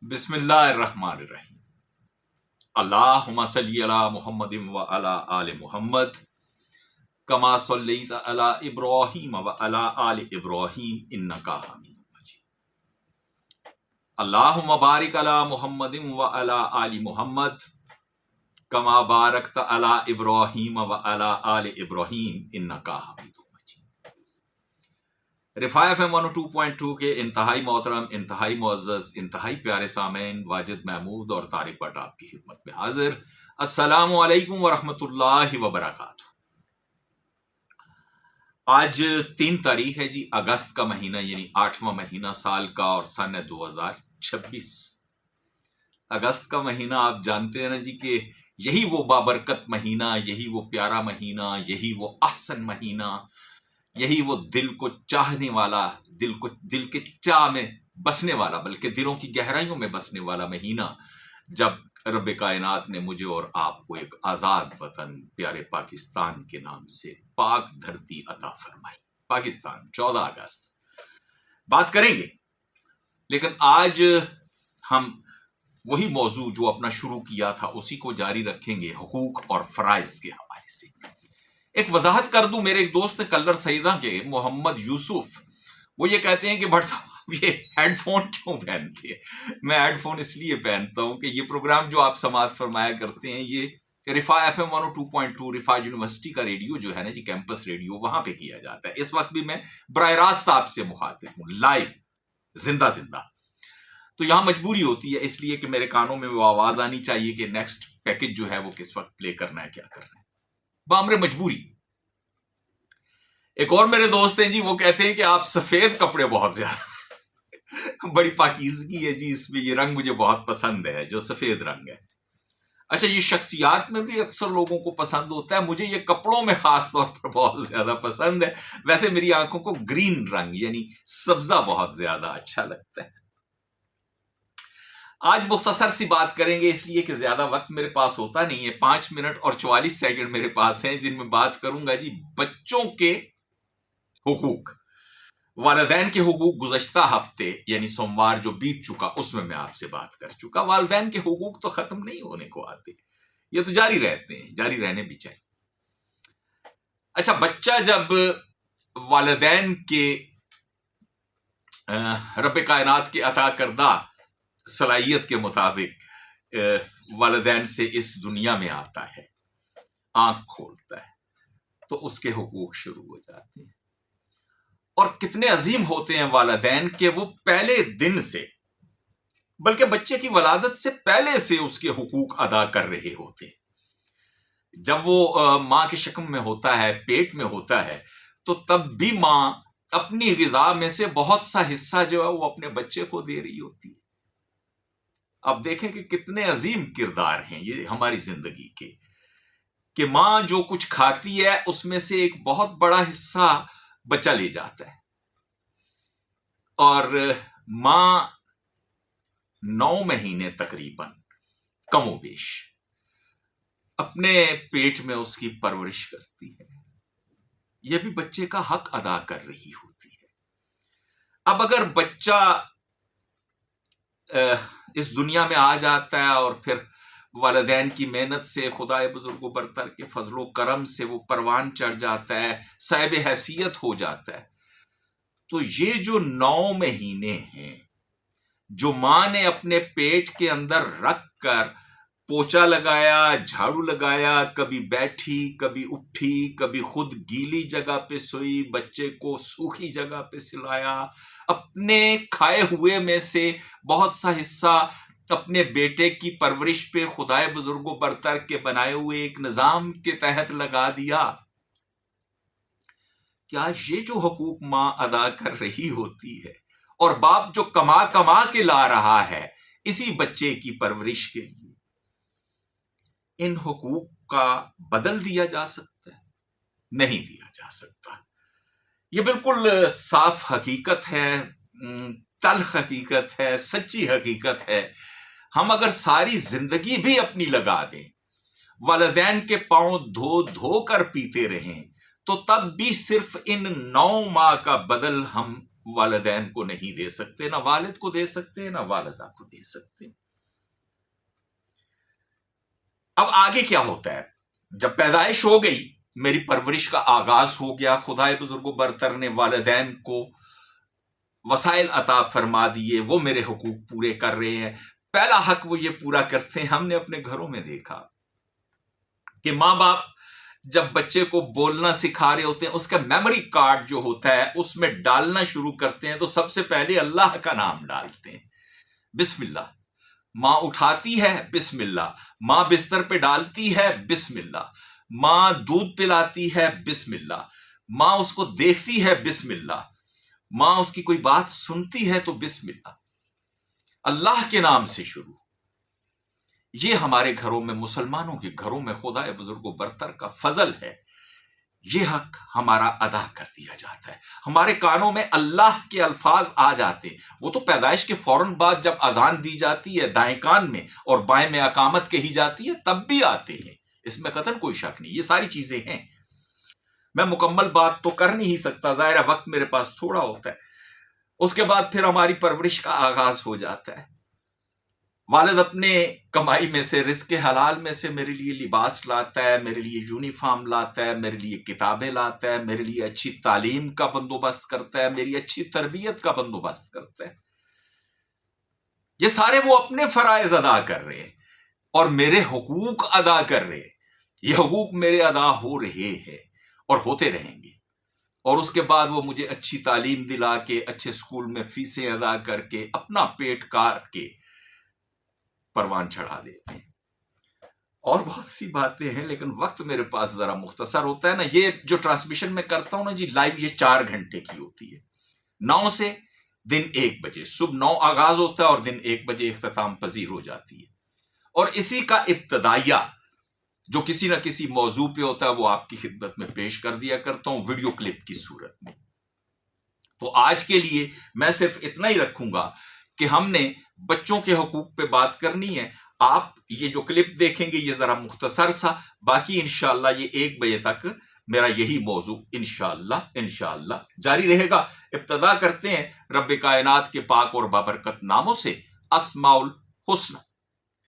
बिस्मिल्लाहिर्रहमानिर्रहीम। अल्लाहुम्मा सल्ली अला मुहम्मदिन व अला आले मुहम्मद कमा सल्लैता अला इब्राहीम व अला आले इब्राहीम इन्नका हमीदुम मजीद। अल्लाहुम्मा बारिक अला मुहम्मदिन व अला आलि मुहम्मद कमा बारकता अला इब्राहीम व अला आले इब्राहीम इन्नका हमीदुम मजीद। रिफा FM 102.2 के इंतहाई मोहतरम, इंतहाई मुअज़्ज़ज़, इंतहाई प्यारे सामेन वाजिद महमूद और तारिक भट्ट आपकी खिदमत में हाजिर। अस्सलामु अलैकुम व रहमतुल्लाहि व बरकातुहू। आज 3 तारीख है जी, अगस्त का महीना, यानी 8वां महीना साल का और सन है 2026। अगस्त का महीना आप जानते हैं ना जी कि यही वो बाबरकत महीना, यही वो प्यारा महीना, यही वो अहसन महीना, यही वो दिल को चाहने वाला, दिल के चाह में बसने वाला, बल्कि दिलों की गहराइयों में बसने वाला महीना, जब रब कायनात ने मुझे और आपको एक आज़ाद वतन प्यारे पाकिस्तान के नाम से पाक धरती अता फरमाई। पाकिस्तान 14 अगस्त बात करेंगे, लेकिन आज हम वही मौजू जो अपना शुरू किया था उसी को जारी रखेंगे, हुकूक और फराइज के हवाले से। एक वजाहत कर दूं, मेरे एक दोस्त कल्लर सईदा के मोहम्मद यूसुफ, वो ये कहते हैं कि भट्ट साहब ये हेडफोन क्यों पहनते हैं। मैं हेडफोन इसलिए पहनता हूं कि ये प्रोग्राम जो आप समाअत फरमाया करते हैं, ये रिफा FM 102.2 रिफा यूनिवर्सिटी का रेडियो जो है ना जी, कैंपस रेडियो, वहां पे किया जाता है। इस वक्त भी मैं बराह रास्त आपसे मुखातिब हूं, लाइव, जिंदा। तो यहां मजबूरी होती है इसलिए कि मेरे कानों में वो आवाज आनी चाहिए कि नेक्स्ट पैकेज जो है वो किस वक्त प्ले करना है, क्या करना है, बामरे मजबूरी। एक और मेरे दोस्त हैं जी, वो कहते हैं कि आप सफेद कपड़े बहुत ज्यादा बड़ी पाकीज़गी है जी इसमें, ये रंग मुझे बहुत पसंद है जो सफेद रंग है। अच्छा, ये शख्सियात में भी अक्सर लोगों को पसंद होता है, मुझे ये कपड़ों में खास तौर पर बहुत ज्यादा पसंद है। वैसे मेरी आंखों को ग्रीन रंग यानी सब्जा बहुत ज्यादा अच्छा लगता है। आज मुख्तसर सी बात करेंगे इसलिए कि ज्यादा वक्त मेरे पास होता नहीं है। 5 मिनट और 44 सेकंड मेरे पास हैं, जिनमें बात करूंगा जी बच्चों के हुकूक, वालिदैन के हुकूक। गुज़श्ता हफ्ते यानी सोमवार जो बीत चुका उसमें मैं आपसे बात कर चुका। वालिदैन के हुकूक तो खत्म नहीं होने को आते, ये तो जारी रहते हैं, जारी रहने भी चाहिए। अच्छा, बच्चा जब वालिदैन के रब कायनात के अता करदा सलाहियत के मुताबिक वालिदैन से इस दुनिया में आता है, आंख खोलता है, तो उसके हुकूक शुरू हो जाते हैं। और कितने अजीम होते हैं वालिदैन के, वो पहले दिन से, बल्कि बच्चे की वलादत से पहले से उसके हुकूक अदा कर रहे होते। जब वो माँ के शक्म में होता है, पेट में होता है, तो तब भी माँ अपनी गिजा में से बहुत सा हिस्सा जो है वो अपने बच्चे को दे रही होती है। अब देखें कि कितने अजीम किरदार हैं ये हमारी जिंदगी के, कि माँ जो कुछ खाती है उसमें से एक बहुत बड़ा हिस्सा बच्चा ले जाता है। और माँ 9 महीने तकरीबन कमोबेश अपने पेट में उसकी परवरिश करती है, यह भी बच्चे का हक अदा कर रही होती है। अब अगर बच्चा इस दुनिया में आ जाता है और फिर वालिदैन की मेहनत से, खुदाए बुजुर्गो बरतर के फजलो करम से वो परवान चढ़ जाता है, साहिब हैसियत हो जाता है, तो ये जो 9 महीने हैं जो माँ ने अपने पेट के अंदर रख कर पोछा लगाया, झाड़ू लगाया, कभी बैठी, कभी उठी, कभी खुद गीली जगह पे सोई, बच्चे को सूखी जगह पे सिलाया, अपने खाए हुए में से बहुत सा हिस्सा अपने बेटे की परवरिश पे खुदाए बुजुर्गो बरतर के बनाए हुए एक निजाम के तहत लगा दिया, क्या ये जो हुकूक माँ अदा कर रही होती है और बाप जो कमा कमा के ला रहा है इसी बच्चे की परवरिश के लिए, इन हुकूक का बदल दिया जा सकता है? नहीं दिया जा सकता। ये बिल्कुल साफ हकीकत है, तल्ख हकीकत है, सच्ची हकीकत है। हम अगर सारी जिंदगी भी अपनी लगा दें, वालिदैन के पांव धो धो कर पीते रहें, तो तब भी सिर्फ इन 9 माह का बदल हम والدین کو نہیں دے سکتے، نہ والد کو دے سکتے، نہ والدہ کو دے سکتے۔ اب آگے کیا ہوتا ہے؟ جب پیدائش ہو گئی، میری پرورش کا آغاز ہو گیا، خدائے بزرگ و برتر نے والدین کو وسائل عطا فرما دیے، وہ میرے حقوق پورے کر رہے ہیں۔ پہلا حق وہ یہ پورا کرتے ہیں، ہم نے اپنے گھروں میں دیکھا کہ ماں باپ جب بچے کو بولنا سکھا رہے ہوتے ہیں، اس کا میموری کارڈ جو ہوتا ہے اس میں ڈالنا شروع کرتے ہیں تو سب سے پہلے اللہ کا نام ڈالتے ہیں، بسم اللہ۔ ماں اٹھاتی ہے، بسم اللہ۔ ماں بستر پہ ڈالتی ہے، بسم اللہ۔ ماں دودھ پلاتی ہے، بسم اللہ۔ ماں اس کو دیکھتی ہے، بسم اللہ۔ ماں اس کی کوئی بات سنتی ہے تو بسم اللہ، اللہ کے نام سے شروع۔ یہ ہمارے گھروں میں، مسلمانوں کے گھروں میں خدا بزرگ و برتر کا فضل ہے، یہ حق ہمارا ادا کر دیا جاتا ہے۔ ہمارے کانوں میں اللہ کے الفاظ آ جاتے ہیں، وہ تو پیدائش کے فوراً بعد جب اذان دی جاتی ہے دائیں کان میں اور بائیں میں اقامت کہی جاتی ہے تب بھی آتے ہیں، اس میں قطعاً کوئی شک نہیں، یہ ساری چیزیں ہیں۔ میں مکمل بات تو کر نہیں سکتا، ظاہر ہے وقت میرے پاس تھوڑا ہوتا ہے۔ اس کے بعد پھر ہماری پرورش کا آغاز ہو جاتا ہے۔ والد اپنے کمائی میں سے، رزق حلال میں سے میرے لیے لباس لاتا ہے، میرے لیے یونیفارم لاتا ہے، میرے لیے کتابیں لاتا ہے، میرے لیے اچھی تعلیم کا بندوبست کرتا ہے، میری اچھی تربیت کا بندوبست کرتا ہے۔ یہ سارے وہ اپنے فرائض ادا کر رہے ہیں اور میرے حقوق ادا کر رہے ہیں۔ یہ حقوق میرے ادا ہو رہے ہیں اور ہوتے رہیں گے، اور اس کے بعد وہ مجھے اچھی تعلیم دلا کے، اچھے سکول میں فیسیں ادا کر کے، اپنا پیٹ کاٹ کے پروان چڑھا دیتے ہیں۔ اور بہت سی باتیں ہیں لیکن وقت میرے پاس ذرا مختصر ہوتا ہے نا۔ یہ جو ٹرانسمیشن میں کرتا ہوں نا جی لائیو، یہ 4 گھنٹے کی ہوتی ہے، 9 سے دن 1 بجے، صبح 9 آغاز ہوتا ہے اور دن 1 بجے اختتام پذیر ہو جاتی ہے۔ اور اسی کا ابتدائیہ جو کسی نہ کسی موضوع پہ ہوتا ہے وہ آپ کی خدمت میں پیش کر دیا کرتا ہوں ویڈیو کلپ کی صورت میں۔ تو آج کے لیے میں صرف اتنا ہی رکھوں گا کہ ہم نے بچوں کے حقوق پہ بات کرنی ہے۔ آپ یہ جو کلپ دیکھیں گے یہ ذرا مختصر سا، باقی انشاءاللہ یہ 1 بجے تک میرا یہی موضوع انشاءاللہ جاری رہے گا۔ ابتدا کرتے ہیں رب کائنات کے پاک اور بابرکت ناموں سے، اسماء الحسنی۔